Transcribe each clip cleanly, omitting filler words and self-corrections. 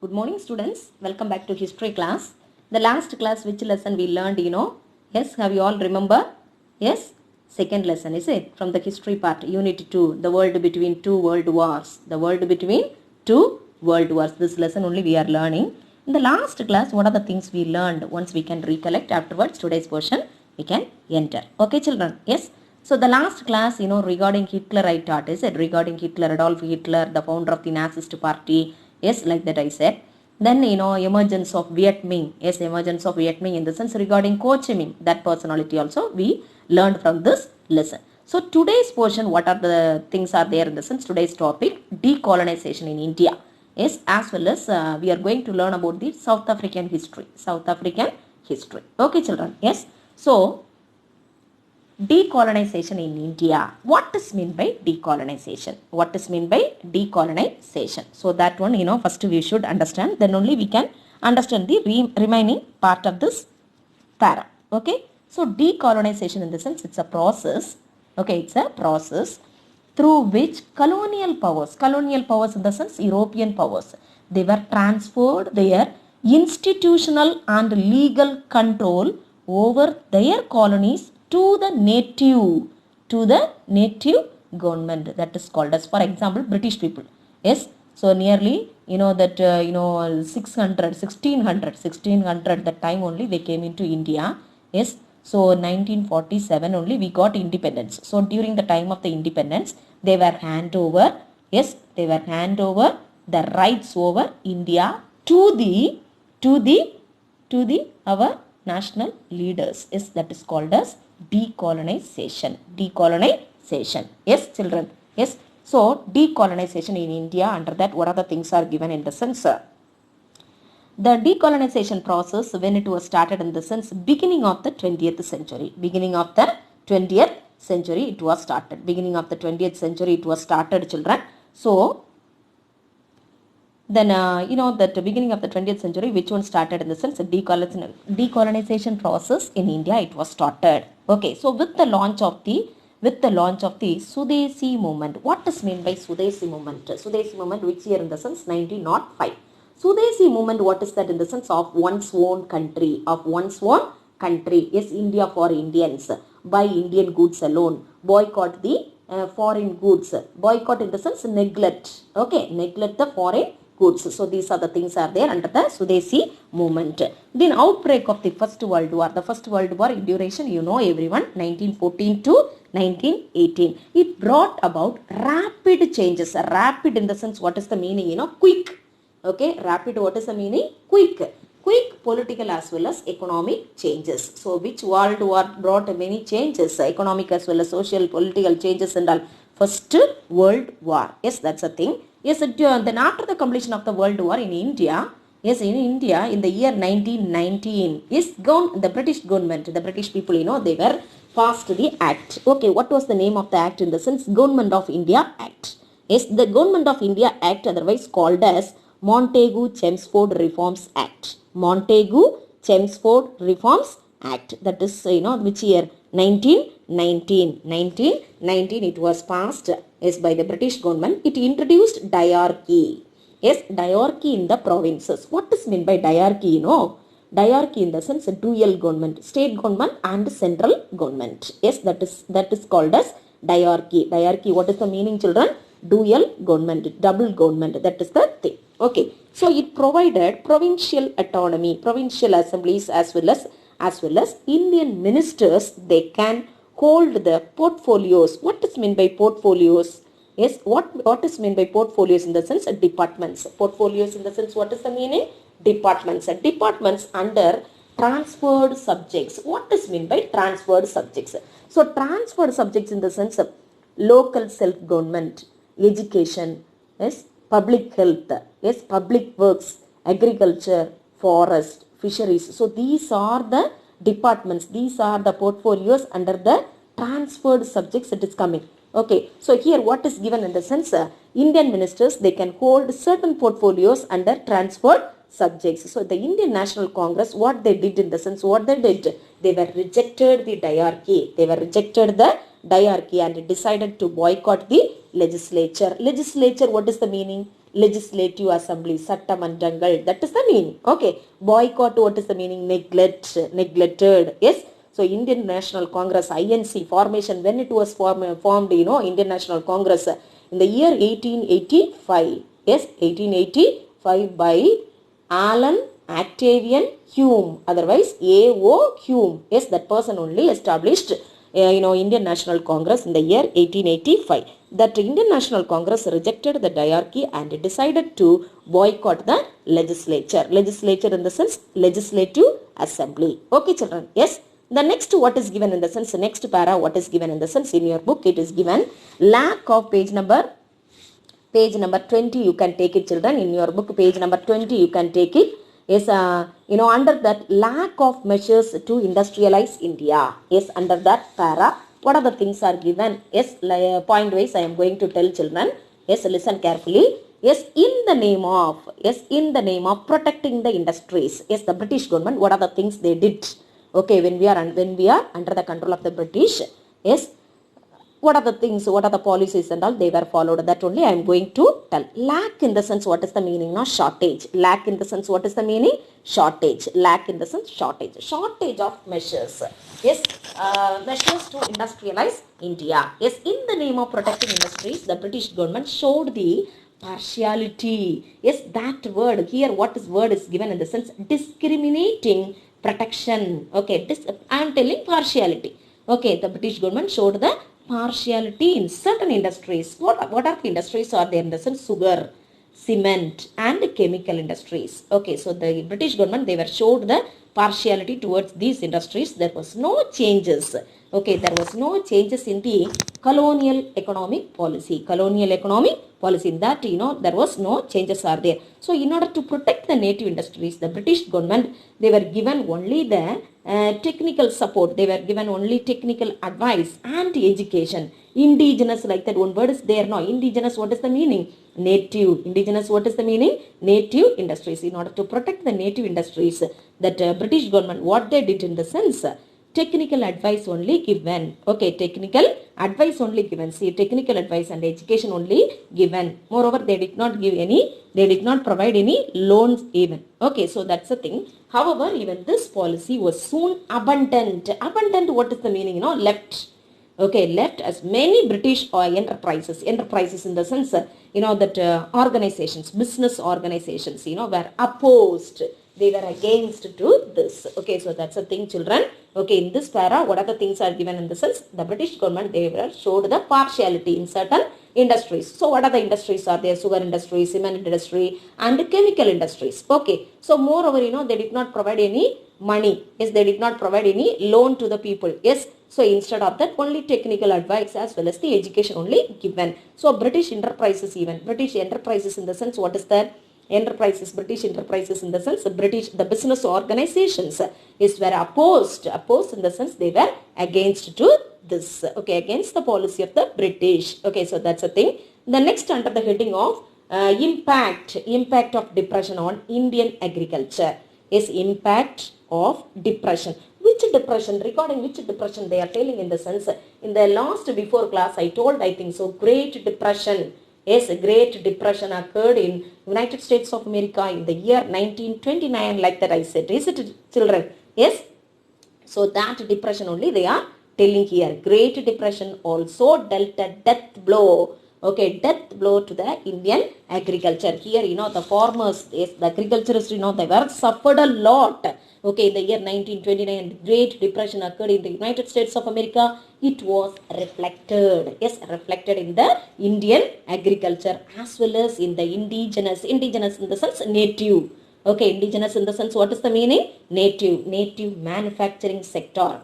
Good morning students. Welcome back to history class. The last class which lesson we learned, Yes, have you all remember? Yes, second lesson is it? From the history part, unit 2, the world between two world wars. The world between two world wars. This lesson only we are learning. In the last class, what are the things we learned? Once we can recollect afterwards, today's portion, we can enter. Okay children? Yes. So the last class, regarding Hitler I taught, is it? Regarding Hitler, Adolf Hitler, the founder of the Nazist party. Yes, like that I said. Then, emergence of Viet Minh. Yes, emergence of Viet Minh in the sense regarding Ho Chi Minh. That personality also we learned from this lesson. So today's portion, what are the things are there in the sense? Today's topic, decolonization in India. Yes, as well as we are going to learn about the South African history. South African history. Okay children. Yes. So, decolonization in India. What is meant by decolonization? What is meant by decolonization? So that one, first we should understand. Then only we can understand the remaining part of this para. Okay. So decolonization in the sense it's a process. Okay, it's a process through which colonial powers in the sense European powers, they were transferred their institutional and legal control over their colonies to the native government, that is called as, for example, British people. Yes, so nearly that 1600 that time only they came into India. Yes, so 1947 only we got independence. So during the time of the independence, they were hand over the rights over India to the our national leaders. Yes, that is called as decolonization. Yes children. Yes, so decolonization in India, under that what are the things are given in the sense? The decolonization process, when it was started in the sense beginning of the 20th century. Beginning of the 20th century it was started. Beginning of the 20th century it was started, children. So then that beginning of the 20th century, which one started in the sense decolonization process in India, it was started. Okay, so with the launch of the Sudesi movement. What is meant by Sudesi movement? Sudesi movement, which year in the sense? 1905. Sudesi movement, what is that in the sense? Of one's own country. Yes, India for Indians. Buy Indian goods alone. Boycott the foreign goods. Boycott in the sense neglect. Okay, neglect the foreign goods. So these are the things are there under the Sudesi movement. Then outbreak of the First World War. The First World War in duration, everyone, 1914 to 1918. It brought about rapid changes. Rapid in the sense, what is the meaning? Quick. Okay, rapid, what is the meaning? Quick political as well as economic changes. So which world war brought many changes, economic as well as social, political changes and all? First World War. Yes, that's a thing. Yes, then after the completion of the World War in India, in the year 1919, yes, the British government, the British people, they were passed the act. Okay, what was the name of the act in the sense? Government of India Act. Yes, the Government of India Act, otherwise called as Montagu-Chelmsford Reforms Act. Montagu-Chelmsford Reforms Act. That is, which year? 1919 it was passed, yes, by the British government. It introduced diarchy. Yes, diarchy in the provinces. What is meant by diarchy? Diarchy in the sense dual government, state government and central government. Yes, that is called as diarchy. Diarchy, what is the meaning, children? Dual government, double government. That is the thing. Okay, so it provided provincial autonomy, provincial assemblies as well as Indian ministers, they can hold the portfolios. What is meant by portfolios? Yes, what is meant by portfolios in the sense? Departments. Portfolios in the sense, what is the meaning? Departments. Departments under transferred subjects. What is meant by transferred subjects? So transferred subjects in the sense of local self-government, education, yes, public health, yes, public works, agriculture, forest, fisheries. So these are the departments, these are the portfolios under the transferred subjects that is coming. Okay, so here what is given in the sense, Indian ministers, they can hold certain portfolios under transferred subjects. So the Indian National Congress, what they did in the sense, they were rejected the diarchy. And decided to boycott the legislature. Legislature, what is the meaning? legislative assembly, சட்டமன்றங்கள், that is the meaning. Okay, boycott, what is the meaning? Neglect, neglected. Yes, so Indian National Congress, INC formation, when it was formed, Indian National Congress in the year 1885. Yes, 1885 by Alan Octavian Hume, otherwise A.O. Hume. Yes, that person only established Indian National Congress in the year 1885. That Indian National Congress rejected the diarchy and decided to boycott the legislature. Legislature in the sense legislative assembly. Okay, children. Yes. The next, what is given in the sense, next para, what is given in the sense in your book, it is given lack of page number 20. You can take it, children. In your book, page number 20, you can take it. Yes, under that lack of measures to industrialize India. Yes, under that para, what are the things are given? Yes, point wise I am going to tell children. Yes, listen carefully. Yes, in the name of protecting the industries. Yes, the British government, what are the things they did? Okay, when we are under the control of the British. Yes, what are the things, what are the policies and all they were followed, that only I am going to tell. Lack in the sense, what is the meaning? No, shortage. Lack in the sense, what is the meaning? Shortage. Lack in the sense, shortage. Shortage of measures. Yes, measures to industrialize India. Yes, in the name of protecting industries, the British government showed the partiality. Yes, that word here, what is word is given in the sense discriminating protection. Okay, I am telling partiality. Okay, the British government showed the partiality in certain industries. What are the industries are there in the sense? Sugar, cement and chemical industries. Okay, so the British government, they were showed the partiality towards these industries. There was no changes. Okay, there was no changes in the colonial economic policy. Colonial economic policy, in that there was no changes are there. So in order to protect the native industries, the British government, they were given only the technical support. They were given only technical advice and education. Indigenous, like that one word is there. No, indigenous, what is the meaning? Native. Indigenous, what is the meaning? Native industries. In order to protect the native industries, that British government, what they did in the sense, technical advice only given. Okay, technical advice only given. See, technical advice and education only given. Moreover, they did not provide any loans even. Okay, so that's the thing. However, even this policy was soon abandoned. Abandoned, what is the meaning? Left. Okay, left as many British enterprises in the sense, that organizations, business organizations, were opposed. They were against to this. Okay, so that's the thing, children. Okay, in this para, what are the things are given in the sense? The British government, they were showed the partiality in certain industries. So what are the industries are there? Sugar industry, cement industry and chemical industries. Okay, so moreover, they did not provide any money. Yes, they did not provide any loan to the people. Yes, so instead of that, only technical advice as well as the education only given. So British enterprises in the sense, what is that? British enterprises in the sense, the business organizations were opposed in the sense they were against to this. Okay, against the policy of the British. Okay, so that's a thing. The next, under the heading of impact of depression on Indian agriculture, is impact of depression. Which depression? Regarding which depression they are telling in the sense, in the last before class I told, I think so, Great Depression. Yes, a Great Depression occurred in United States of America in the year 1929, like that I said. Is it, children? Yes. So that depression only they are telling here. Great Depression also dealt a death blow. Okay, death blow to the Indian agriculture. Here, the farmers, yes, the agriculturists, they were suffered a lot. Okay, in the year 1929, Great Depression occurred in the United States of America. It was reflected. Yes, reflected in the Indian agriculture as well as in the indigenous in the sense native. Okay, indigenous in the sense, what is the meaning? Native manufacturing sector,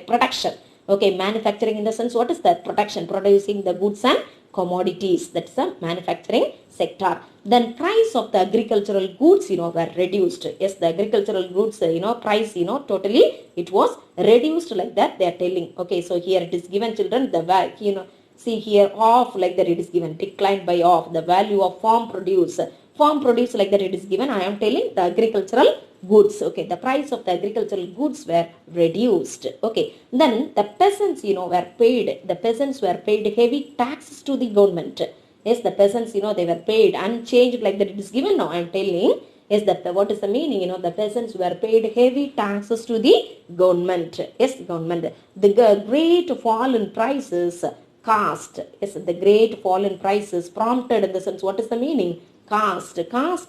production. Okay, manufacturing in the sense, what is that? Production, producing the goods and commodities. That's the manufacturing sector. Then price of the agricultural goods, were reduced. Yes, the agricultural goods, price, totally it was reduced, like that they are telling. Okay, so here it is given, children, the value, see here, off, like that it is given, declined by off, the value of farm produce, like that it is given. I am telling the agricultural goods. Okay, the price of the agricultural goods were reduced. Okay, then the peasants, were paid heavy taxes to the government. Yes, the peasants, they were paid unchanged like that. It is given now. I am telling. Yes, what is the meaning? The peasants were paid heavy taxes to the government. Yes, government. The great fall in prices caused. Yes, the great fall in prices prompted in the sense. What is the meaning? Caused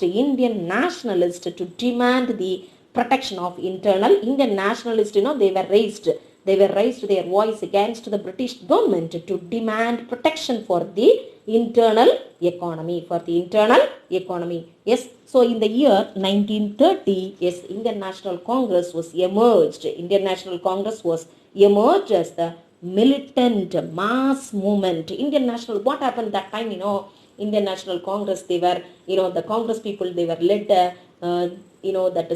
Indian nationalists to demand the protection of internal Indian nationalists. They were raised their voice against the British government to demand protection for the internal economy. Yes. So in the year 1930, yes, Indian National Congress was emerged. As the militant mass movement. What happened that time? Indian National Congress, they were, the Congress people, they were led, that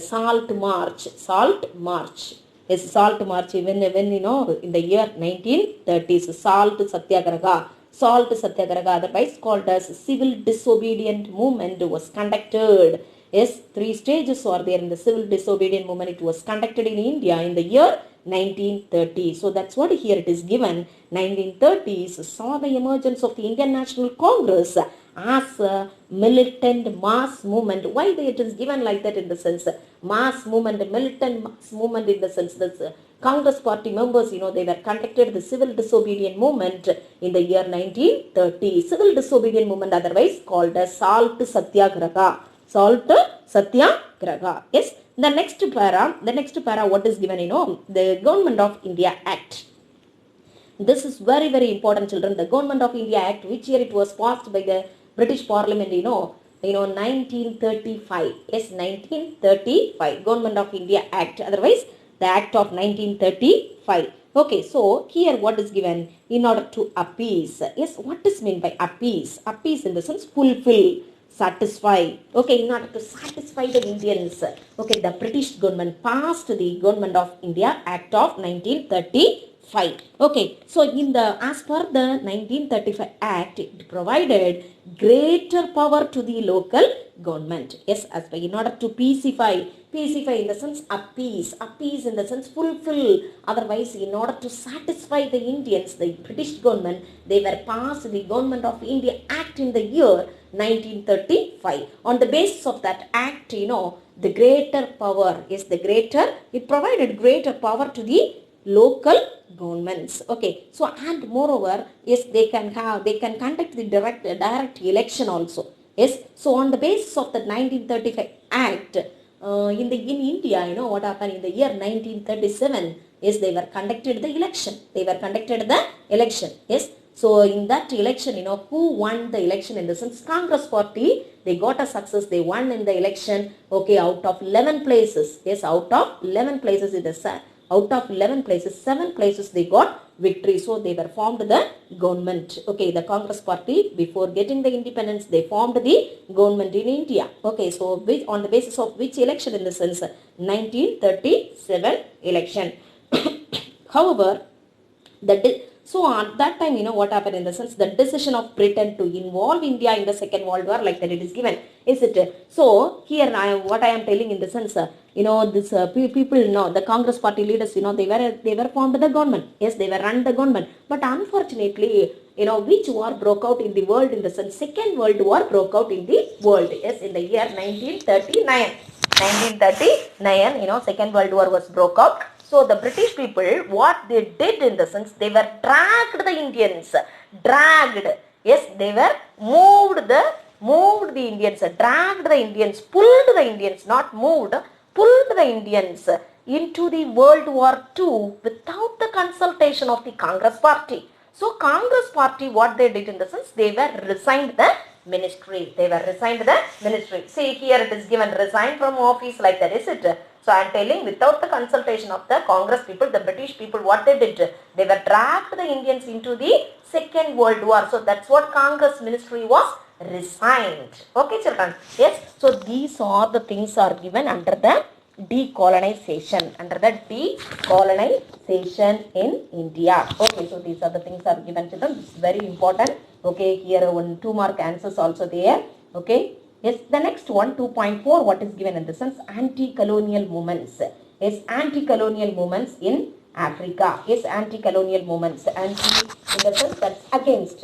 Salt March. Yes, Salt March, when in the year 1930s, Salt Satyagraha, otherwise called as civil disobedient movement, was conducted. Yes, 3 stages are there in the civil disobedient movement. It was conducted in India in the year 1930. So that's what here it is given. 1930s saw the emergence of the Indian National Congress as a militant mass movement. Why it is given like that in the sense? Mass movement, militant mass movement in the sense that Congress party members, they were conducted the civil disobedient movement in the year 1930. Civil disobedient movement, otherwise called as Salt Satyagraha. Yes. The next para, what is given, the Government of India Act. This is very, very important, children. The Government of India Act, which year it was passed by the British Parliament, 1935. Yes, 1935. Government of India Act. Otherwise, the Act of 1935. Okay, so here what is given? In order to appease. Yes, what is meant by appease? Appease in the sense fulfill, satisfy. Okay, in order to satisfy the Indians. Okay, the British government passed the Government of India Act of 1935. Okay, so as per the 1935 Act, it provided greater power to the local government. Yes, as per in order to pacify in the sense appease in the sense fulfill. Otherwise, in order to satisfy the Indians, the British government, they were passed the Government of India Act in the year 1935. On the basis of that act, the greater power is it provided greater power to the local governments. Okay, so and moreover, yes, they can conduct the direct election also. Yes, so on the basis of the 1935 Act, in India, what happened in the year 1937? Yes, they were conducted the election. Yes, so in that election, who won the election in the sense? Congress party, they got a success. They won in the election. Okay, out of 11 places. Yes, out of 11 places it is out of 11 places, 7 places they got victory. So they were formed the government. Okay, the Congress party, before getting the independence, they formed the government in India. Okay, so on the basis of which election in the sense? 1937 election. However, so at that time, what happened in the sense? The decision of Britain to involve India in the Second World War, like that it is given. Is it? So here, what I am telling in the sense, this people know, the Congress party leaders, they were formed the government. Yes, they were run the government. But unfortunately, which war broke out in the world in the sense? Second World War broke out in the world. Yes, in the year 1939. 1939, Second World War was broke out. So the British people, what they did in the sense, they were dragged the Indians. Yes, they were moved the Indians, dragged the Indians, pulled the Indians, not moved, pulled the Indians into the World War II without the consultation of the Congress party. So Congress party, what they did in the sense, they were resigned the ministry. See, here it is given resign from office, like that, is it? So I am telling, without the consultation of the Congress people, the British people, what they did, they were dragged the Indians into the Second World War. So that's what Congress ministry was resigned. Okay, children. Yes. So these are the things are given under the decolonization. In India. Okay, so these are the things are given, children. This is very important. Okay, here 2 mark answers also there. Okay. Yes, the next one, 2.4, what is given in the sense? Anti-colonial movements. Yes, anti-colonial movements in Africa. Yes, anti-colonial movements. Anti in the sense that's against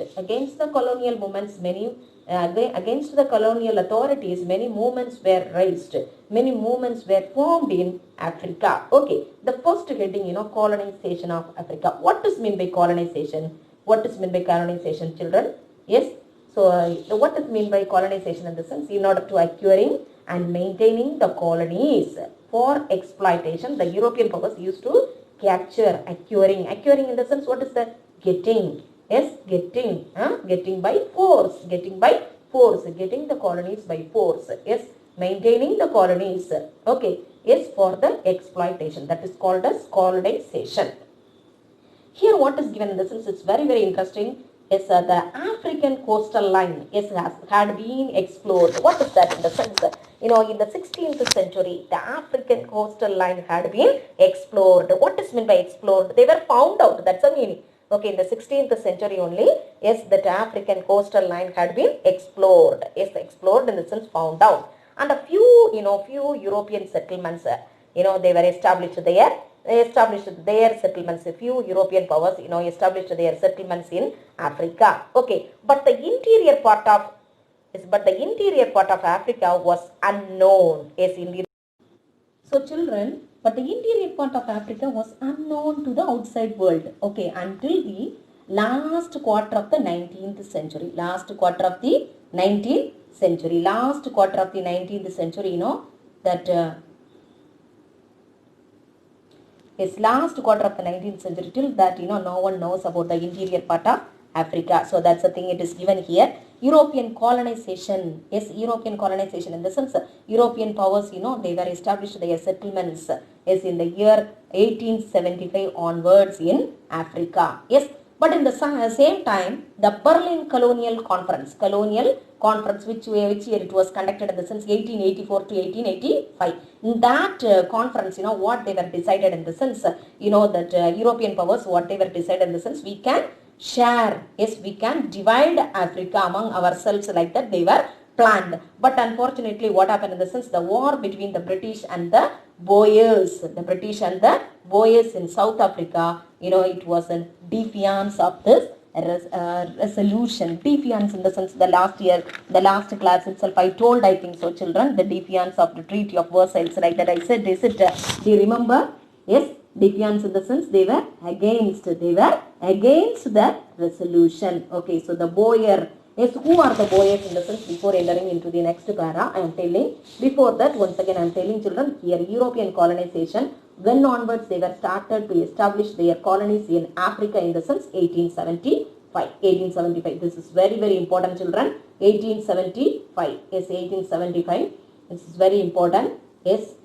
the colonial movements. Many against the colonial authorities, many movements were raised. Many movements were formed in Africa. Okay, the first heading, colonization of Africa. What does mean by colonization? What is meant by colonization, children? Yes. So, what is mean by colonization in the sense? In order to acquiring and maintaining the colonies for exploitation, the European powers used to capture, acquiring in the sense, what is that? Getting. Yes, getting by force, getting the colonies by force. Yes, maintaining the colonies. Okay, yes, for the exploitation. That is called as colonization. Here what is given in the sense, it's very, very interesting. Yes, the African coastal line had been explored. What is that in the sense? In the 16th century, the African coastal line had been explored. What is meant by explored? They were found out. That's the meaning. Okay, in the 16th century only, yes, that African coastal line had been explored. Yes, explored in the sense found out. And a few European settlements, they were established there. They established their settlements. A few European powers, established their settlements in Africa. Okay, but the interior part of Africa was unknown. Yes, indeed. So, children, but the interior part of Africa was unknown to the outside world. Okay, until the last quarter of the 19th century. Last quarter of the 19th century. That. Yes, last quarter of the 19th century, till that, no one knows about the interior part of Africa. So, that's the thing it is given here. European colonization. Yes, European colonization in the sense, European powers, they were established their settlements, yes, in the year 1875 onwards in Africa. Yes, but in the same time, the Berlin Colonial Conference, which year it was conducted in the sense 1884 to 1885. In that conference, what they were decided in the sense, that European powers, what they were decided in the sense, we can share, yes, we can divide Africa among ourselves, like that they were planned. But unfortunately, what happened in the sense, the war between the British and the Boers, in South Africa, it was a defiance of this resolution. Defiance in the sense, the last class itself I told, I think so, children, the defiance of the Treaty of Versailles, like that I said. Do you remember? Yes, defiance in the sense, they were against that resolution. Okay, so the Boer. Yes, who are the Boers in the sense? Before entering into the next para, I am telling. Before that, once again, I am telling children, here European colonization, when onwards they were started to establish their colonies in Africa in the sense 1875. This is very, very important, children. 1875. Yes, 1875. This is very important. Yes,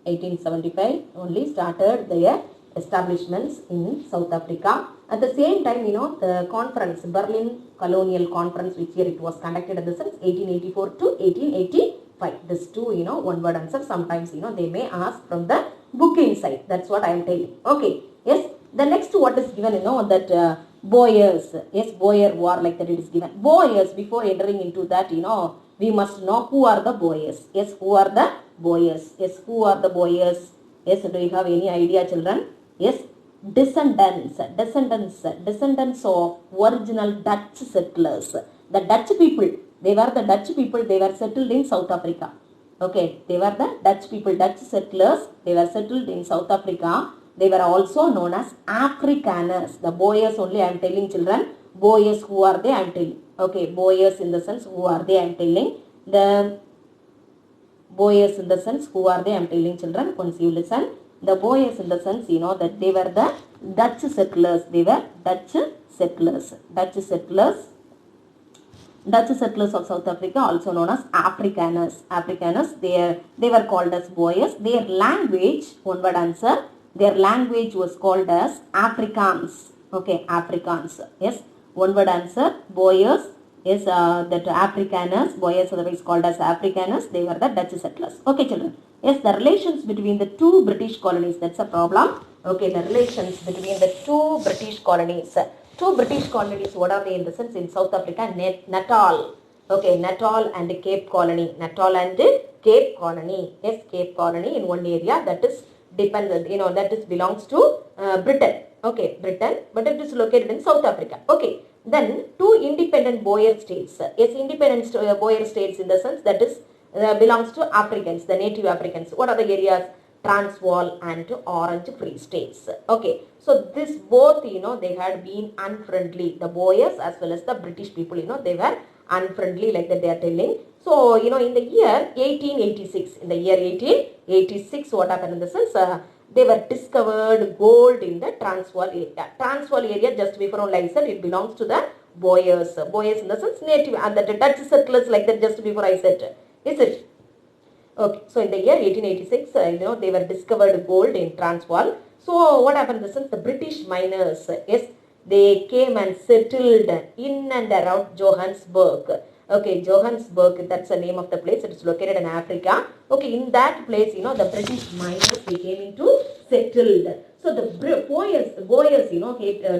1875 only started their establishments in South Africa. At the same time, the conference, Berlin Colonial Conference, which year it was conducted in the sense 1884 to 1885. This two, one word answer. Sometimes, they may ask from the book inside. That's what I am telling. Okay. Yes. The next what is given, that Boers. Yes, Boer War, like that it is given. Boers, before entering into that, we must know who are the Boers. Yes, who are the Boers? Yes, who are the Boers? Yes, do you have any idea, children? Yes, descendants of original Dutch settlers. The Dutch people, they were settled in South Africa. Okay, they were the Dutch people, Dutch settlers, they were settled in South Africa. They were also known as Afrikaners. The Boers only I am telling, children. Boers, who are they? I am telling. Okay, Boers in the sense, who are they? I am telling. The Boers in the sense, who are they? I am telling, children. Once you listen. The Boers in the sense, that they were the Dutch settlers. They were Dutch settlers of South Africa, also known as Afrikaners. They were called as Boers. Their language, one word answer, their language was called as Afrikaans. Okay, Afrikaans. Yes, one word answer, Boers. Yes, that Afrikaners, Boers otherwise called as Afrikaners, they were the Dutch settlers. Okay, children. Yes, the relations between the two British colonies, that's a problem. Okay, the relations between the two British colonies. Two British colonies, what are they in the sense? In South Africa, Natal. Okay, Natal and Cape Colony. Yes, Cape Colony in one area, that is dependent, that is belongs to Britain. Okay, Britain, but it is located in South Africa. Okay, then two independent Boer states. Yes, independent Boer states in the sense that is belongs to Africans, the native Africans. What are the areas? Transvaal and Orange Free States. Okay, so this both, they had been unfriendly. The Boers as well as the British people, they were unfriendly, like that they are telling. So, in the year 1886, what happened in the sense, they were discovered gold in the Transvaal area. Transvaal area, just before only I said, it belongs to the Boers. Boers in the sense native, and the Dutch settlers, like that just before I said. Is it? Okay, so in the year 1886, they were discovered gold in Transvaal. So what happened in the sense, the British miners, yes, they came and settled in and around Johannesburg. Okay, Johannesburg, that's the name of the place. It is located in Africa. Okay, in that place, the British miners, they came into settled. So the Boers,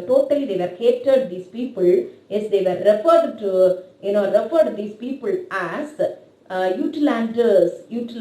totally they were hated these people. Yes, they were referred these people as Uitlanders is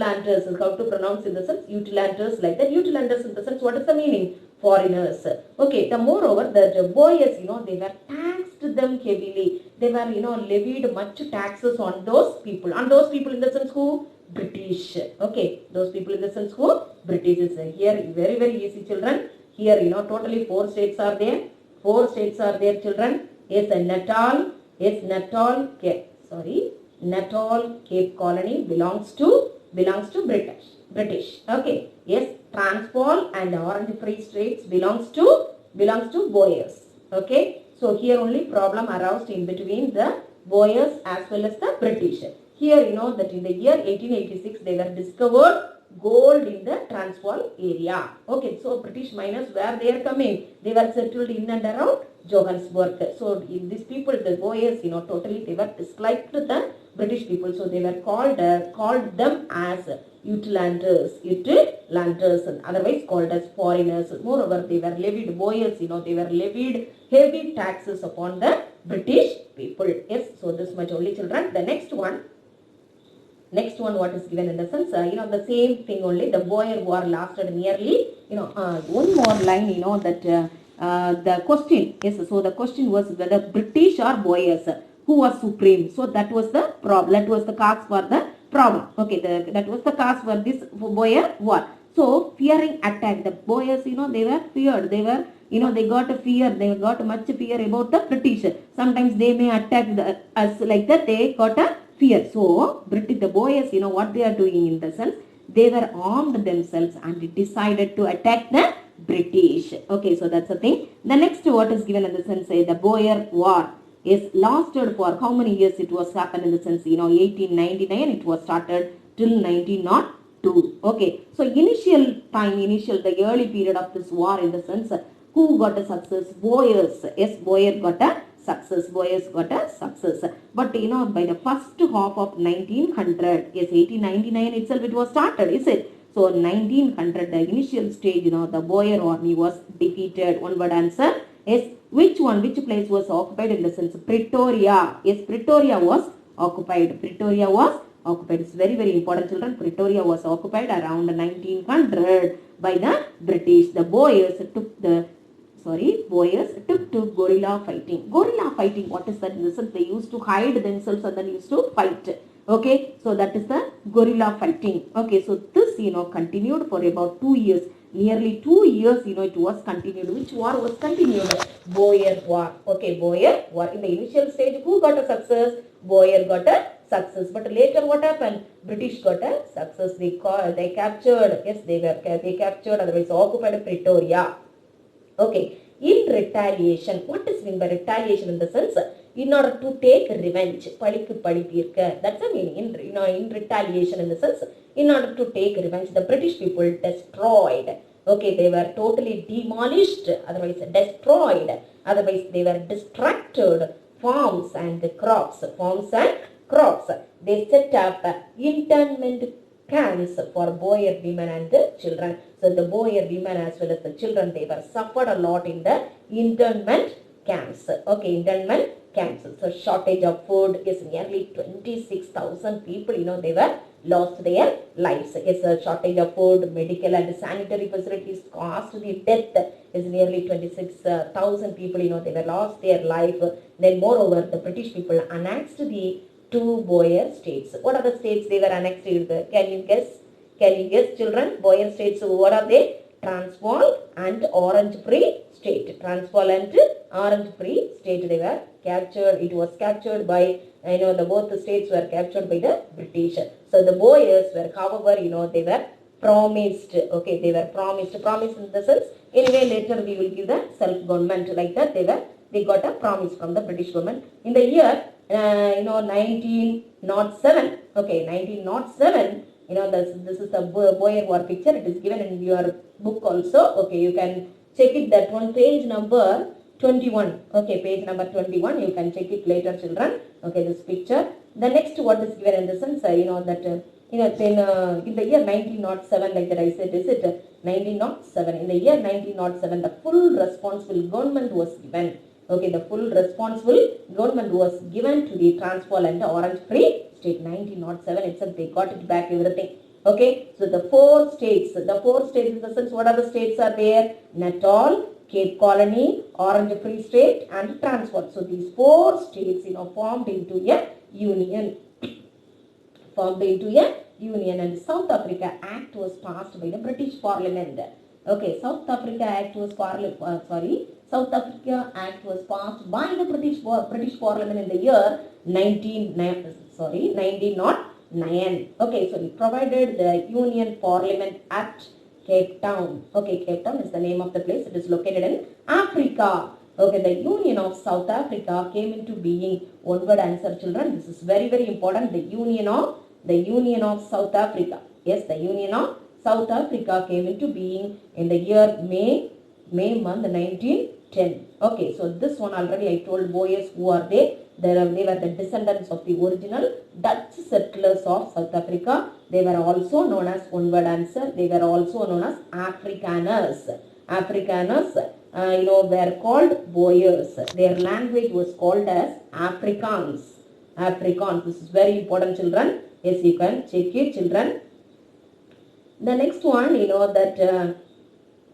how to pronounce in the sense, Uitlanders, like that. Uitlanders in the sense, what is the meaning? Foreigners. Okay, the moreover, the Boers, they were taxed them heavily. They were, levied much taxes on those people. On those people in the sense who? British. Okay, those people in the sense who? British. Is here very, very easy, children. Here, totally 4 states are there. 4 states are there, children. Yes, Natal. Yes, Natal. Okay, sorry. Natal Cape Colony belongs to British. Okay. Yes, Transvaal and Orange Free States belongs to Boers. Okay. So here only problem aroused in between the Boers as well as the British. Here that in the year 1886 they were discovered gold in the Transvaal area. Okay. So British miners, where they are coming? They were settled in and around Johannesburg. So in these people, the Boers, totally they were disliked the British people. So they were called them as Uitlanders, and otherwise called as foreigners. Moreover, they were levied, Boers, they were levied heavy taxes upon the British people. Yes, so this much only, children. The next one, what is given in the sense, the same thing only. The Boer War lasted nearly, one more line, that the question, yes, so the question was whether British or Boers, who was supreme. So that was the problem, that was the cause for the problem. Okay, that was the cause for this Boer War. So fearing attack, the Boers, they were feared, they were, they got a fear, they got much fear about the British. Sometimes they may attack us, like that, they got a fear. So the Boers, what they are doing in the sense, they were armed themselves and decided to attack the British. Okay, so that's the thing. The next, what is given in the sense, the Boer War is lasted for how many years? It was happened in the sense, 1899 it was started till 1902. Okay, so the early period of this war in the sense, who got a success? Boers. Yes, Boer got a success. Boers got a success. But by the first half of 1900, yes, 1899 itself it was started, is it? So 1900, the initial stage, the Boer army was defeated. One word answer. Yes, which place was occupied in the sense? Pretoria. Yes, Pretoria was occupied. Pretoria was occupied. It's very, very important, children. Pretoria was occupied around 1900 by the British. The Boers took to guerrilla fighting. Guerrilla fighting, what is that in the sense? They used to hide themselves and then used to fight. Okay, so that is the guerrilla fighting. Okay, so this, continued for about 2 years. Nearly 2 years, it was continued. Which war was continued? Boer War. Okay, Boer War. In the initial stage, who got a success? Boer got a success. But later what happened? British got a success. They captured, yes, they captured, otherwise occupied Pretoria. Okay, in retaliation, what is meant by retaliation in the sense? In order to take revenge, that's the meaning. In retaliation in the sense, in order to take revenge, the British people destroyed. Okay, they were totally demolished, otherwise destroyed, otherwise they were distracted farms and crops. They set up internment camps for Boer women and the children. So the Boer women as well as the children, they were suffered a lot in the internment camps. Okay, internment camps. So shortage of food is nearly 26,000 people, they were lost their lives. Yes, a shortage of food, medical and sanitary facilities caused the death is nearly 26,000 people, they were lost their life. Then moreover, the British people annexed the two Boer states. What are the states they were annexed to? Can you guess? Can you guess, children? Boer states, what are they? Transvaal and Orange Free State. Transvaal and Orange Free State, they were captured. It was captured by, the both the states were captured by the British. So the Boers were, however, they were promised. Okay, they were promised in the sense, anyway, later we will give the self-government, like that. They got a promise from the British government. In the year, 1907, okay, 1907, this is the Boer War picture. It is given in your book also. Okay, you can check it, that one, page number 21. Okay, page number 21. You can check it later, children. Okay, this picture. The next, what is given in the sense, then in the year 1907, like that I said, is it 1907? In the year 1907, the full responsible government was given. Okay, the full responsible government was given to the Transvaal and the Orange Free State. 1907 itself, they got it back, everything. Okay, so the four states in the sense, what are the states are there? Natal, Cape Colony, Orange Free State and Transvaal. So these four states, formed into a union. And the South Africa Act was passed by the British Parliament. Okay, South Africa Act was passed by the British Parliament in the year 1909. Okay, so it provided the Union Parliament at Cape Town. Okay, Cape Town is the name of the place. It is located in Africa. Okay, the Union of South Africa came into being. One word answer, children. This is very, very important. The Union of South Africa. Yes, the Union of South Africa came into being in the year May month 1910. Okay, so this one already I told. Boers, who are they? They were the descendants of the original Dutch settlers of South Africa. They were also known as, one word answer, they were also known as Afrikaners. Afrikaners, were called Boers. Their language was called as Afrikaans. This is very important, children. Yes, you can check it, children. The next one,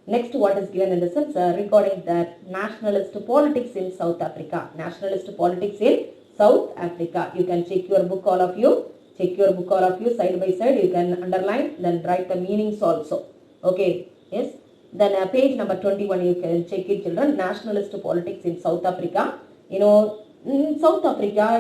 next, what is given in the sense regarding that nationalist politics in South Africa. Nationalist politics in South Africa. You can check your book, all of you. Check your book, all of you, side by side. You can underline, then write the meanings also. Okay, yes. Then page number 21, you can check it, children. Nationalist politics in South Africa. In South Africa,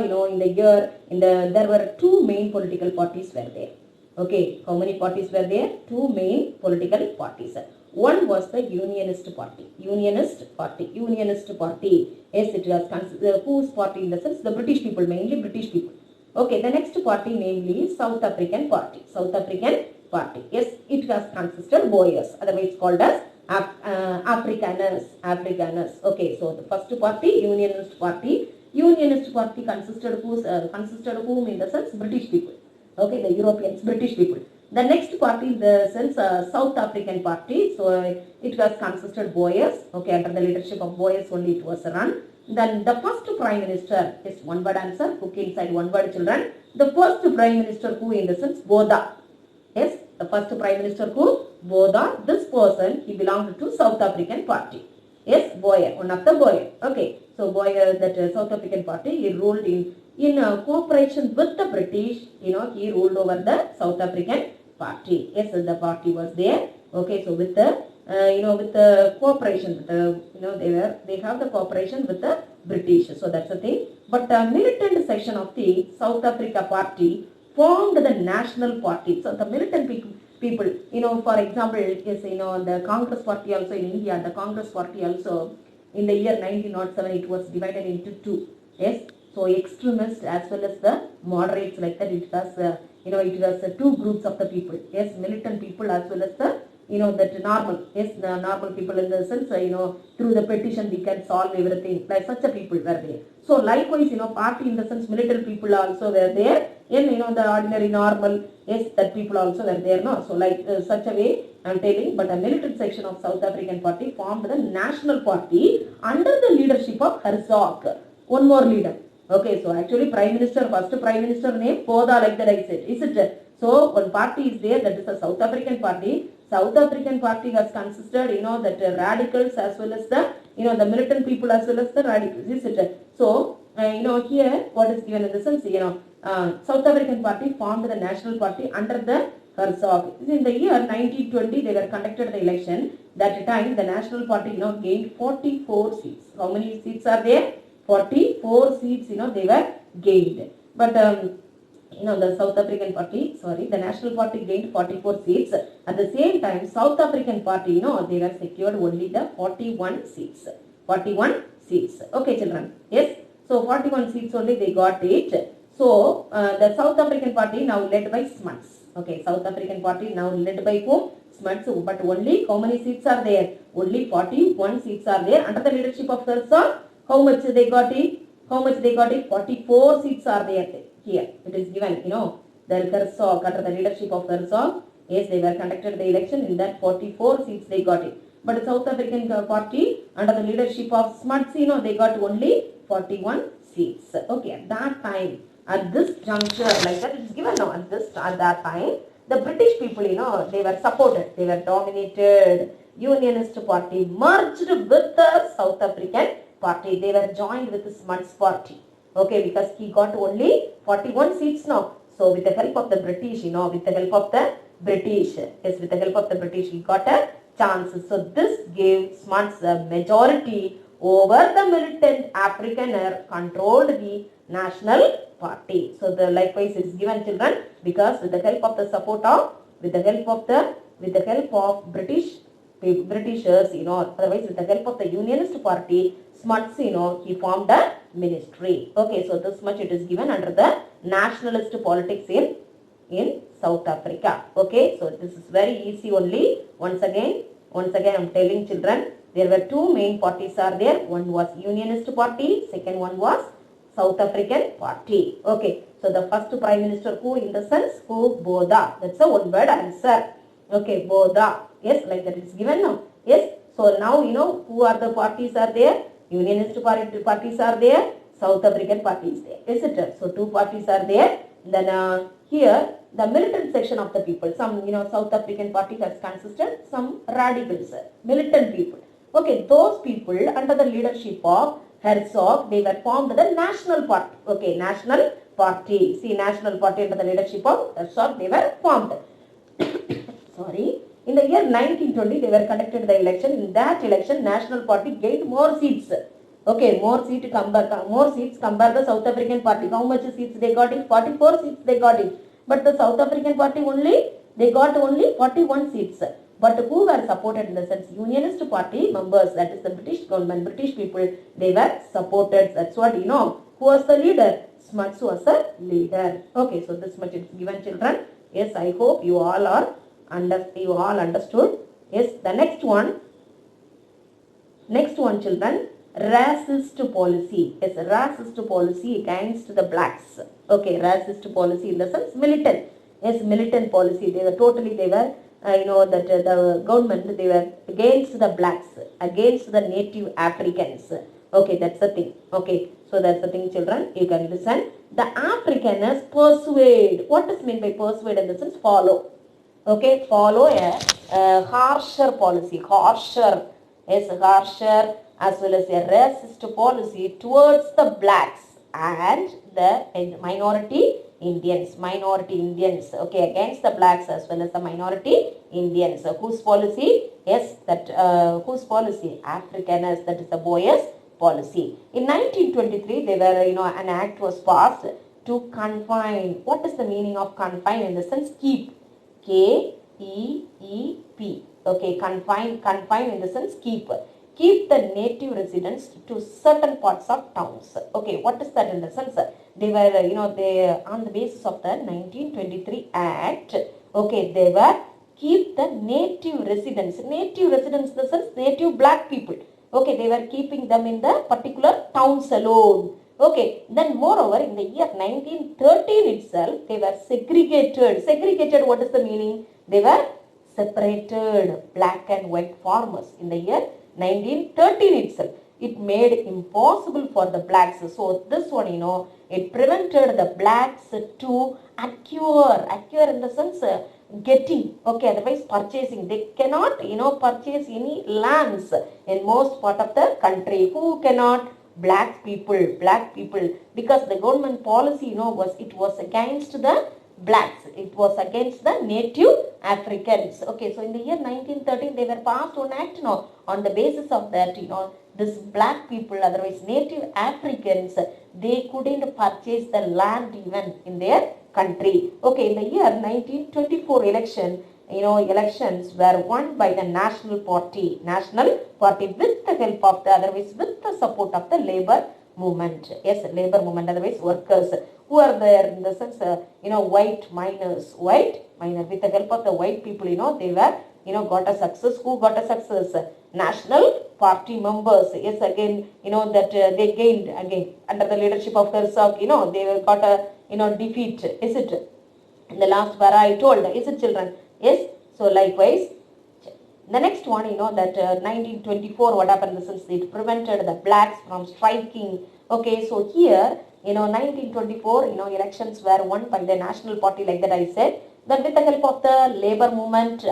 there were two main political parties were there. Okay, how many parties were there? Two main political parties. One was the Unionist Party. Unionist Party. Yes, it was considered whose party in the sense? The British people, mainly British people. Okay, the next party, namely South African Party. Yes, it was consisted Boers, otherwise called as Afrikaners. Okay, so the first party, Unionist Party. Unionist Party consisted whom in the sense? British people. Okay, the Europeans, British people. The next party in the sense South African Party. So it was consisted Boers. Okay, under the leadership of Boers only it was run. Then the first Prime Minister is one word answer. Cook inside one word, children. The first Prime Minister who in the sense Botha. Yes, the first Prime Minister who? Botha. This person, he belonged to South African Party. Yes, Boer, one of the Boer. Okay, so Boer, that South African Party, he ruled in cooperation with the British. He ruled over the South African Party. Yes, the party was there. Okay, so with the with the cooperation, they have the cooperation with the British. So that's the thing. But the militant section of the South Africa Party formed the National Party. So the militant people, for example, is the Congress Party also in India. The Congress Party also in the year 1907 it was divided into two. Yes. So extremists as well as the moderates, like that. It was it was two groups of the people. Yes, militant people as well as the that normal. Yes, the normal people in the sense through the petition we can solve everything. Like such a people were there. So likewise party in the sense militant people also were there. And the ordinary normal, yes, that people also were there. No, so like such a way I am telling. But a militant section of South African Party formed the National Party under the leadership of Hertzog. One more leader. Okay, so actually first Prime Minister name Botha, like that I said, is it? So one party is there, that is the South African party. South African party has consisted, that radicals as well as the, the militant people as well as the radicals, is it? So, here what is given in the sense, South African party formed the national party under the Herzog. In the year 1920, they were conducted the election. That time, the national party, gained 44 seats. How many seats are there? 44 seats, they were gained. But, the South African party, the national party gained 44 seats. At the same time, South African party, they were secured only the 41 seats. 41 seats. Okay, children. Yes. So, 41 seats only they got it. So, the South African party now led by Smuts. Okay, South African party now led by whom? Smuts. But only how many seats are there? Only 41 seats are there. Under the leadership of Herzog, how much they got it? How much they got it? 44 seats are there. Here, it is given, the Herzog, under the leadership of Herzog, yes, they were conducted the election. In that 44 seats they got it. But the South African party, under the leadership of Smuts, they got only 41 seats. Okay, at that time, at this juncture, like that, it's given now, at that time, the British people, they were supported, they were dominated. Unionist party merged with the South African party. They were joined with the Smuts party. Okay, because he got only 41 seats now. So, with the help of the British, with the help of the British, yes, with the help of the British, he got a chance. So, this gave Smuts a majority over the militant Afrikaner controlled the national party. So, the likewise is given, children, because with the help of the support of, with the help of Britishers, otherwise with the help of the Unionist party, Smuts, he formed a ministry. Okay, so this much it is given under the nationalist politics in South Africa. Okay, so this is very easy only. Once again I'm telling children, there were two main parties are there. One was Unionist party, second one was South African party. Okay, so the first prime minister who in the sense, who? Botha. That's a one word answer. Okay, Botha. Yes, like that is given now. Yes, so now who are the parties are there? Unionist parties are there, South African parties there, isn't it? So, two parties are there. Then here, the militant section of the people, some, South African party has consisted, some radicals, militant people. Okay, those people under the leadership of Herzog, they were formed the National Party. Okay, National Party. See, National Party under the leadership of Herzog, they were formed. Sorry. In the year 1920, they were conducted the election. In that election, National Party gained more seats. Okay, more seats compared the South African party. How much seats they got it? 44 seats they got it. But the South African party they got only 41 seats. But who were supported in the sense? Unionist party members, that is the British government, British people, they were supported. That's what Who was the leader? Smuts was the leader. Okay, so this much is given, children. Yes, I hope you all understood. Yes, the next one, children, racist policy. Yes, racist policy against the blacks. Okay, racist policy in the sense militant. Yes, militant policy. They were the government, they were against the blacks, against the native Africans. Okay, that's the thing. Okay, so that's the thing, children. You can listen. The Afrikaners persuade. What is meant by persuade in the sense? Follow. Okay, follow a harsher policy, harsher as well as a racist policy towards the blacks and the minority Indians, okay, against the blacks as well as the minority Indians. Whose policy? Yes, whose policy? Afrikaners, that is the Boers policy. In 1923, they were, an act was passed to confine. What is the meaning of confine in the sense? Keep. K-E-E-P. Okay, confine in the sense keep. Keep the native residents to certain parts of towns. Okay, what is that in the sense? They were, they on the basis of the 1923 Act. Okay, they were keep the native residents in the sense native black people. Okay, they were keeping them in the particular towns alone. Okay, then moreover, in the year 1913 itself, they were segregated. Segregated, what is the meaning? They were separated, black and white farmers in the year 1913 itself. it made impossible for the blacks. So this one, it prevented the blacks to acquire in the sense getting, okay, otherwise purchasing. They cannot, purchase any lands in most part of the country. Who cannot? Black people, because the government policy, it was against the blacks. It was against the native Africans. Okay, so in the year 1913, they were passed one act, on the basis of that, this black people, otherwise native Africans, they couldn't purchase the land even in their country. Okay, in the year 1924 election, elections were won by the National Party with the help of the, otherwise with the support of the labor movement. Yes, labor movement, otherwise workers who are there in the sense, white miners, with the help of the white people, they were, got a success. Who got a success? National Party members. Yes, again, that they gained again under the leadership of Herzog, they got a, defeat. Is it? In the last para I told, is it, children? Yes. So likewise, the next one, that 1924, what happened in the sense, it prevented the blacks from striking. Okay, so here, 1924, elections were won by the National Party, like that I said. Then with the help of the labor movement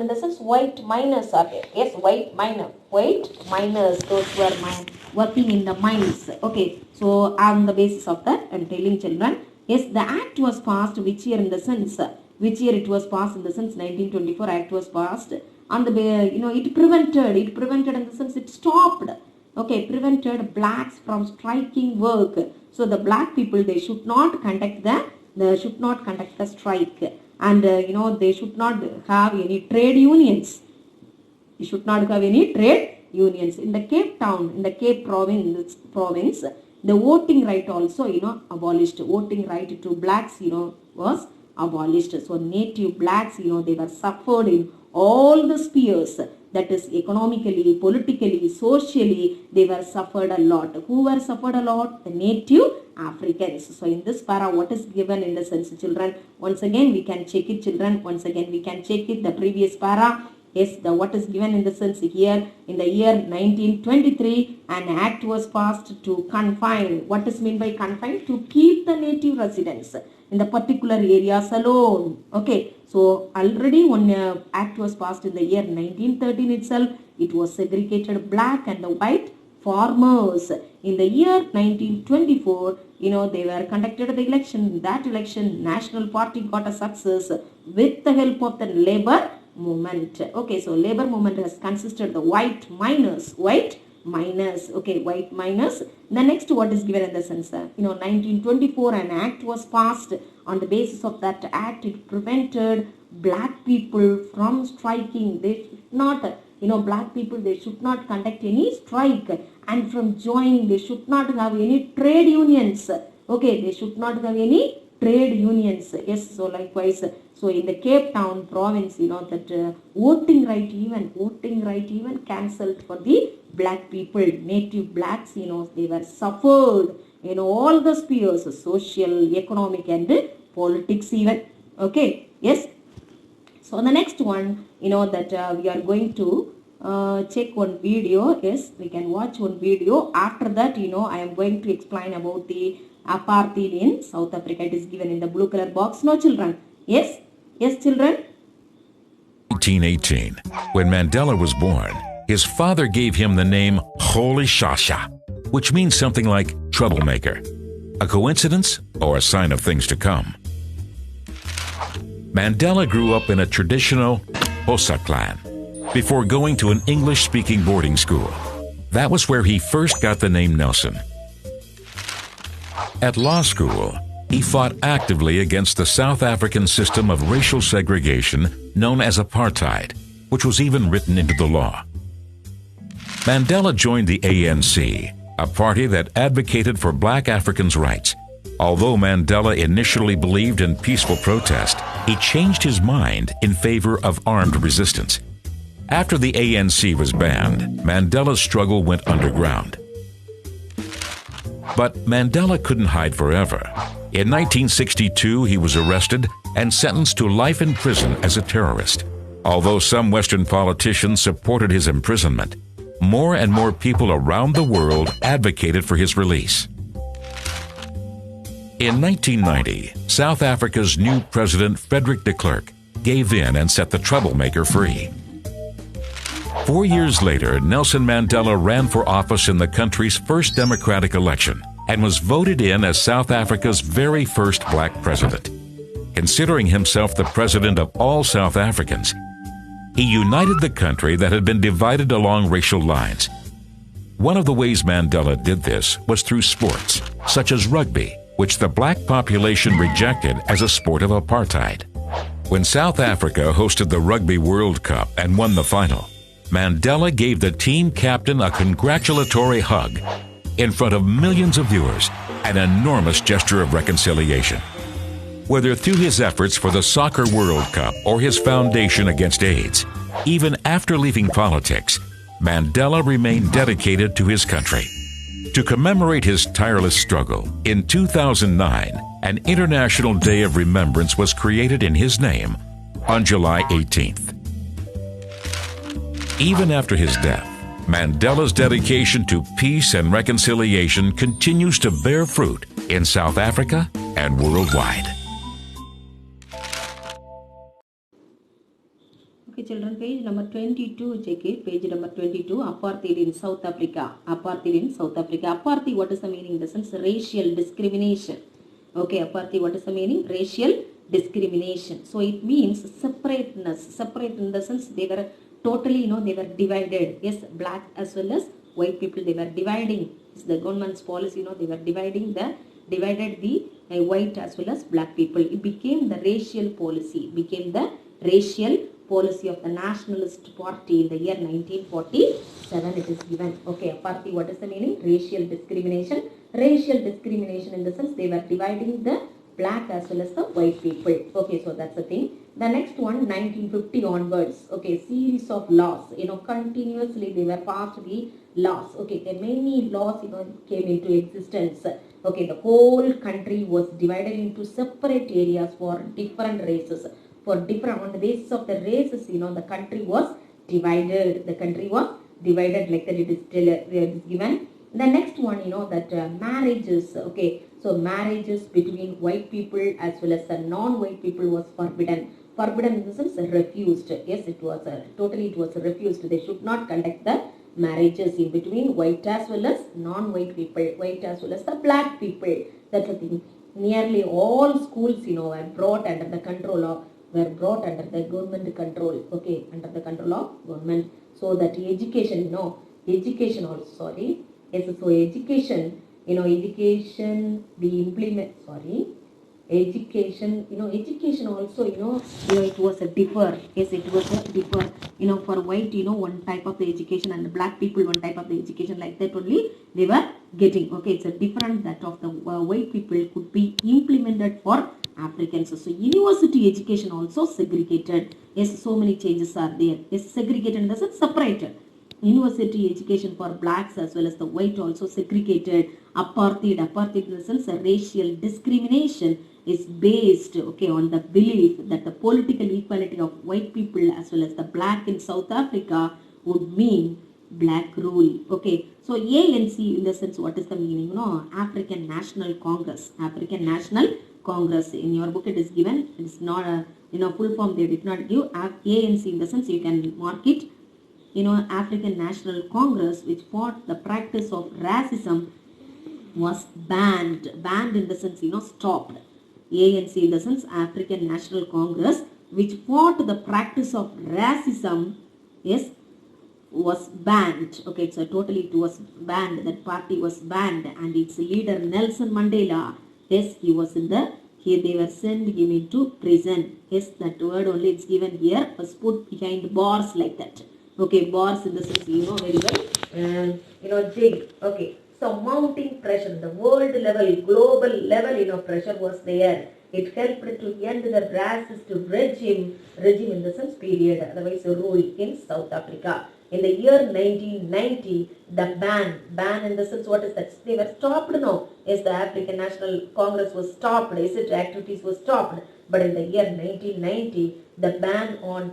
in the sense, white miners are there. Yes, white miners, those who are working in the mines. Okay, so on the basis of that, I'm telling children, yes, the act was passed, which year in the sense, which year it was passed in the sense, 1924 act was passed. On the, it prevented in the sense, it stopped, okay, prevented blacks from striking work. So the black people, they should not conduct the strike, and they should not have any trade unions. They should not have any trade unions. In the Cape Town, in the Cape province, the voting right also, abolished. Voting right to blacks, was abolished. So native blacks, they were suffered in all the spheres, that is economically, politically, socially, they were suffered a lot. Who were suffered a lot? The native Africans. So in this para, what is given in the sense, children? Once again, we can check it, children. Once again, we can check it. The previous para, yes, what is given in the sense here, in the year 1923, an act was passed to confine. What is meant by confine? To keep the native residents in the particular areas alone. Okay, so already one act was passed in the year 1913 itself. It was segregated black and the white farmers. In the year 1924, they were conducted the election. That election, National Party got a success with the help of the labor movement. Okay, so labor movement has consisted of the white miners. Okay, white miners. The next, what is given in the sense, 1924, an act was passed. On the basis of that act, it prevented black people from striking. They should not, black people, they should not conduct any strike, and from joining, they should not have any trade unions. Okay, they should not have any trade unions. Yes, so likewise, so in the Cape Town province, that voting right even cancelled for the black people. Native blacks, they were suffered in all the spheres, social, economic and politics even. Okay, yes. So the next one, that we are going to check one video. Yes, we can watch one video. After that, I am going to explain about the apartheid in South Africa. It is given in the blue color box. No, children? Yes? Yes, children? 1918, when Mandela was born, his father gave him the name Holy Shasha, which means something like troublemaker. A coincidence or a sign of things to come? Mandela grew up in a traditional Xhosa clan before going to an English-speaking boarding school. That was where he first got the name Nelson. At law school, he fought actively against the South African system of racial segregation known as apartheid, which was even written into the law. Mandela joined the ANC, a party that advocated for black Africans' rights. Although Mandela initially believed in peaceful protest, he changed his mind in favor of armed resistance. After the ANC was banned, Mandela's struggle went underground. But Mandela couldn't hide forever. In 1962, he was arrested and sentenced to life in prison as a terrorist. Although some Western politicians supported his imprisonment, more and more people around the world advocated for his release. In 1990, South Africa's new president, Frederick de Klerk, gave in and set the troublemaker free. 4 years later, Nelson Mandela ran for office in the country's first democratic election and was voted in as South Africa's very first black president. Considering himself the president of all South Africans, he united the country that had been divided along racial lines. One of the ways Mandela did this was through sports, such as rugby, which the black population rejected as a sport of apartheid. When South Africa hosted the Rugby World Cup and won the final, Mandela gave the team captain a congratulatory hug in front of millions of viewers, an enormous gesture of reconciliation. Whether through his efforts for the Soccer World Cup or his foundation against AIDS, even after leaving politics, Mandela remained dedicated to his country. To commemorate his tireless struggle, in 2009, an International Day of Remembrance was created in his name on July 18th. Even after his death, Mandela's dedication to peace and reconciliation continues to bear fruit in South Africa and worldwide. Okay, children, page number 22, check it. Page number 22, apartheid in South Africa. Apartheid in South Africa. Apartheid, what is the meaning? In the sense, racial discrimination. Okay, apartheid, what is the meaning? Racial discrimination. So, it means separateness. Separate in the sense, they were totally, they were divided. Yes, black as well as white people, they were dividing. It's the government's policy, they were divided the white as well as black people. It became the racial policy. Policy of the Nationalist Party in the year 1947. It is given. Okay, apartheid, what is the meaning? Racial discrimination. Racial discrimination in the sense they were dividing the black as well as the white people. Okay, so that's the thing. The next one, 1950 onwards. Okay, series of laws. Continuously they were passed the laws. Okay, there many laws came into existence. Okay, the whole country was divided into separate areas for different races. On the basis of the races, the country was divided. The country was divided like that. It is given. The next one, that marriages. Okay, so marriages between white people as well as the non-white people was forbidden. Forbidden in the sense refused. Yes, it was refused. They should not conduct the marriages in between white as well as non-white people, white as well as the black people. That's the thing. Nearly all schools, were brought under the government control. Okay, under the control of government. So that education also, sorry. Yes, so education, education we implement, sorry. Education also, it was a differ. Yes, it was a differ. For white, one type of the education, and the black people, one type of the education, like that only they were getting. Okay, it's a different that of the white people could be implemented for Africans. So university education also segregated. Yes, so many changes are there. Yes, segregated in the sense separated. University education for blacks as well as the white also segregated. Apartheid in the sense racial discrimination is based, okay, on the belief that the political equality of white people as well as the black in South Africa would mean black rule. Okay, so ANC in the sense, what is the meaning? African National Congress. African National Congress. In your book it is given. It is not a full form they did not give. ANC in the sense you can mark it. African National Congress, which fought the practice of racism, was banned. Banned in the sense stopped. ANC in the sense African National Congress, which fought the practice of racism, yes, was banned. Okay, so totally it was banned. That party was banned, and its leader Nelson Mandela, yes, he was here they were sending him into prison. Yes, that word only it's given here, was put behind bars like that. Okay, bars in the sense very well. Jail. Okay, so mounting pressure, the world level, global level, pressure was there. It helped to end the racist regime in the sense period, otherwise rule in South Africa. In the year 1990, the ban in the sense, what is that? They were stopped now. Yes, the African National Congress was stopped. Yes, its activities were stopped. But in the year 1990, the ban on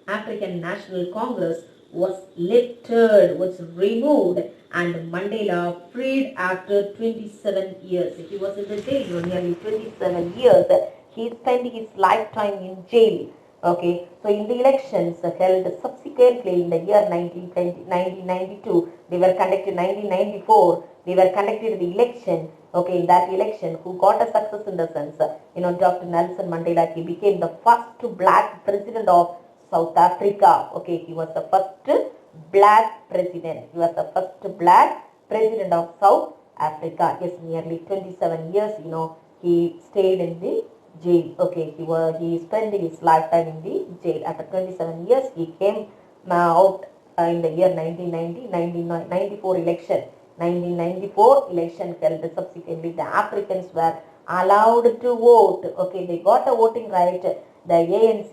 African National Congress was lifted, was removed, and Mandela freed after 27 years. He was in the jail for nearly 27 years. He spent his lifetime in jail. Okay, so in the elections held subsequently in the year 1992, they were conducted 1994, they were conducted the election. Okay, in that election, who got a success in the sense, Dr. Nelson Mandela, he became the first black president of South Africa. Okay, he was the first black president. He was the first black president of South Africa. Yes, nearly 27 years, he stayed in the jail. Okay, he spent his lifetime in the jail. After 27 years, he came out in the year 1994 election. 1994 election held subsequently. The Africans were allowed to vote. Okay, they got a voting right. The ANC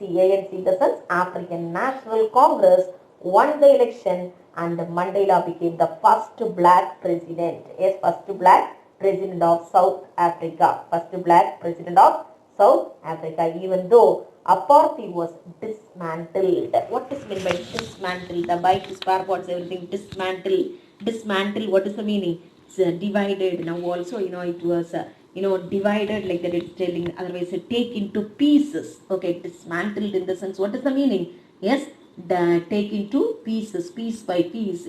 in the sense African National Congress won the election, and Mandela became the first black president. Yes, first black president of South Africa. First black president of South Africa, even though apartheid was dismantled. What is meant by dismantled? The bike, spare parts, everything dismantled. Dismantle, what is the meaning? It's divided. Now also, it was, divided like that. It's telling, otherwise, take into pieces. Okay, dismantled in the sense, what is the meaning? Yes, take into pieces, piece by piece.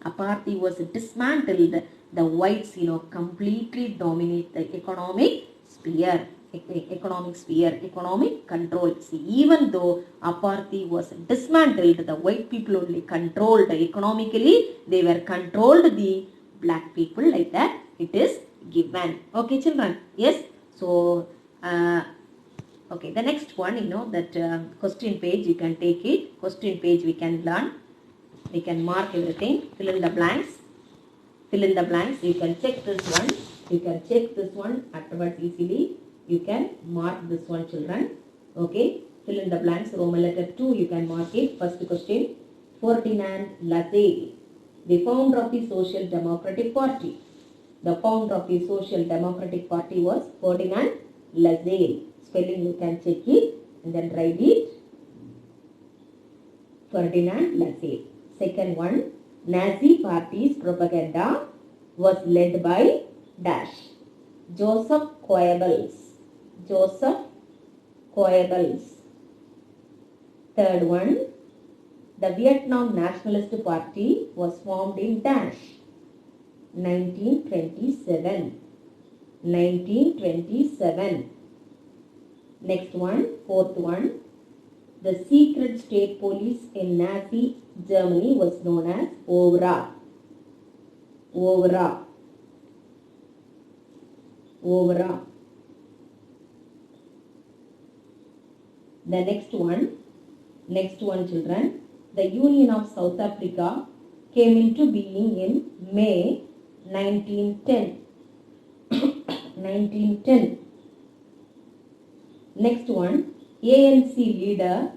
Apartheid was dismantled. The whites, completely dominate the economic sphere. Economic control. See, even though apartheid was dismantled, the white people only controlled economically, they were controlled the black people, like that it is given. Okay, children. Yes. So, okay, the next one, that question page, you can take it. Question page we can learn. We can mark everything. Fill in the blanks. Fill in the blanks. You can check this one. You can check this one afterwards easily. You can mark this one, children. Okay. Fill in the blanks. Roman letter 2, you can mark it. First question. Ferdinand Lassalle, the founder of the Social Democratic Party. The founder of the Social Democratic Party was Ferdinand Lassalle. Spelling you can check it and then write it. Ferdinand Lassalle. Second one. Nazi Party's propaganda was led by dash. Joseph Goebbels. Joseph Goebbels. Third one. The Vietnam Nationalist Party was formed in dash. 1927. 1927. Next one. Fourth one. The secret state police in Nazi Germany was known as OVRA. OVRA. OVRA. The next one, children, the Union of South Africa came into being in May 1910. 1910. Next one, ANC leader,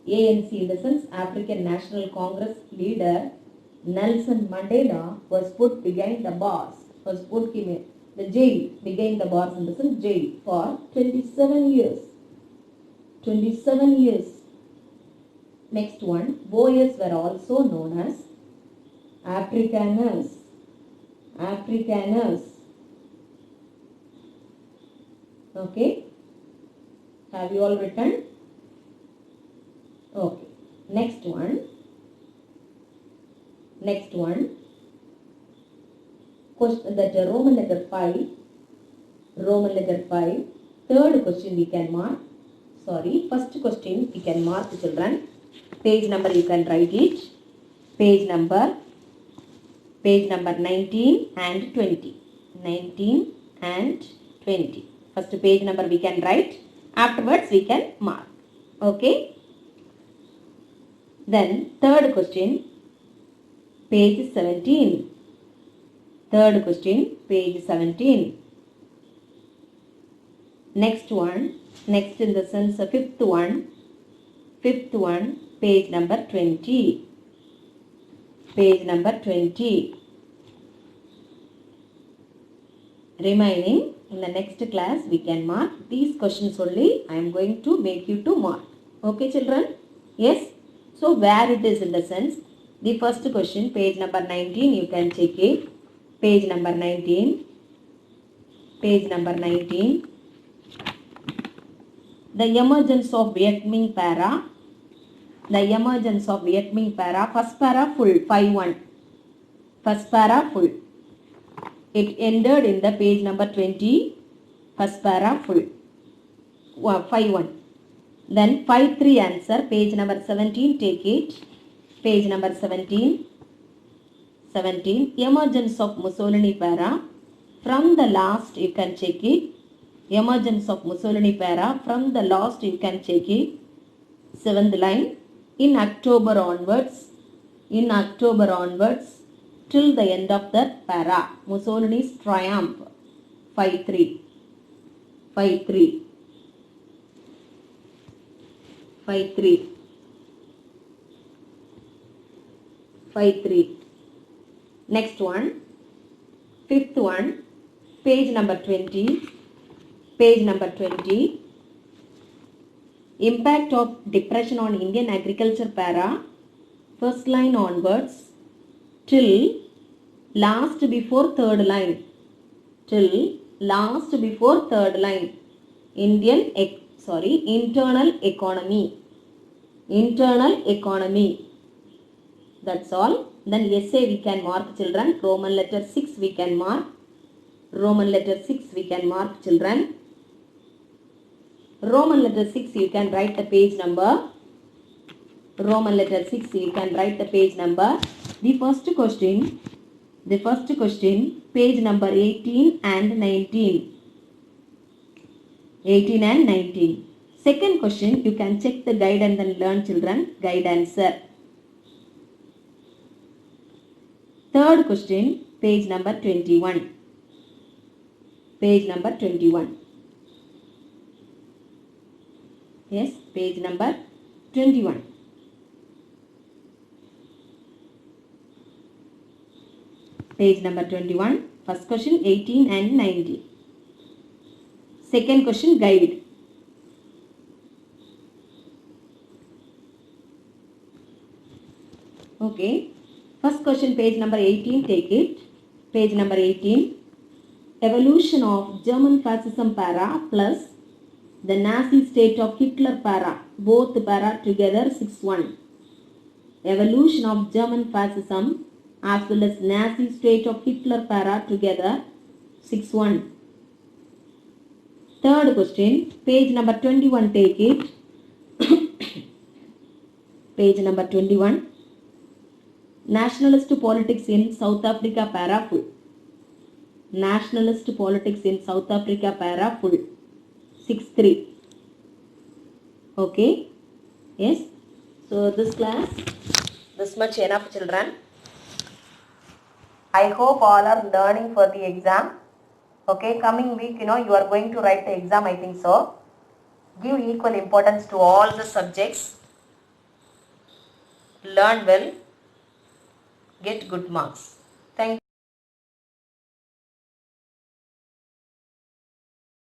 ANC in the sense African National Congress leader Nelson Mandela was put behind the bars, was put in the jail, behind the bars in the sense jail for 27 years. 27 years. Next one, Boers were also known as Afrikaners. Afrikaners. Okay. Have you all written? Okay. Next one. Question that Roman letter 5. Roman letter 5. Third question we can mark. Sorry. First question we can mark, children. Page number you can write it. Page number 19 and 20. 19 and 20. First page number we can write. Afterwards we can mark. Okay. Then third question, page 17. Third question, page 17. Next one, next in the sense of fifth one, page number 20. Page number 20. Remaining in the next class we can mark. These questions only I am going to make you to mark. Okay, children? Yes? So where it is in the sense, the first question, page number 19, you can check it. Page number 19. Page number 19. The emergence of Viet Minh para. The emergence of Viet Minh para. First para full, 5-1. First para full. It ended in the page number 20. First para full. 5-1. Then 5-3 answer. Page number 17. Take it. Page number 17. 17. Emergence of Mussolini para. From the last you can check it. Emergence of Mussolini para. From the last you can check it. 7th line. In October onwards. In October onwards. Till the end of that para. Mussolini's triumph. 5-3. 5-3. 5-3. 5-3. Next one. Fifth one. Page number 20. Page number 20. Impact of depression on Indian agriculture para. First line onwards. Till last before third line. Till last before third line. Internal economy. Internal economy. That's all. Then essay we can mark, children. Roman letter 6 we can mark. Roman letter 6 we can mark, children. Roman letter 6 you can write the page number. Roman letter 6 you can write the page number. The first question, page number 18 and 19. 18 and 19. Second question, you can check the guide and then learn, children. Guide answer. Third question, page number 21. Page number 21. Yes, page number 21. Page number 21. First question, 18 and 19. Second question, guide. Okay. First question, page number 18, take it. Page number 18. Evolution of German fascism para plus the Nazi state of Hitler para. Both para together 6-1. Evolution of German fascism as well as Nazi state of Hitler para together 6-1. Third question, page number 21, take it. Page number 21. Nationalist politics in South Africa para full. Nationalist politics in South Africa para full. 6-3. Okay. Yes. So this class, this much enough, children. I hope all are learning for the exam. Okay, coming week, you are going to write the exam, I think so. Give equal importance to all the subjects. Learn well. Get good marks.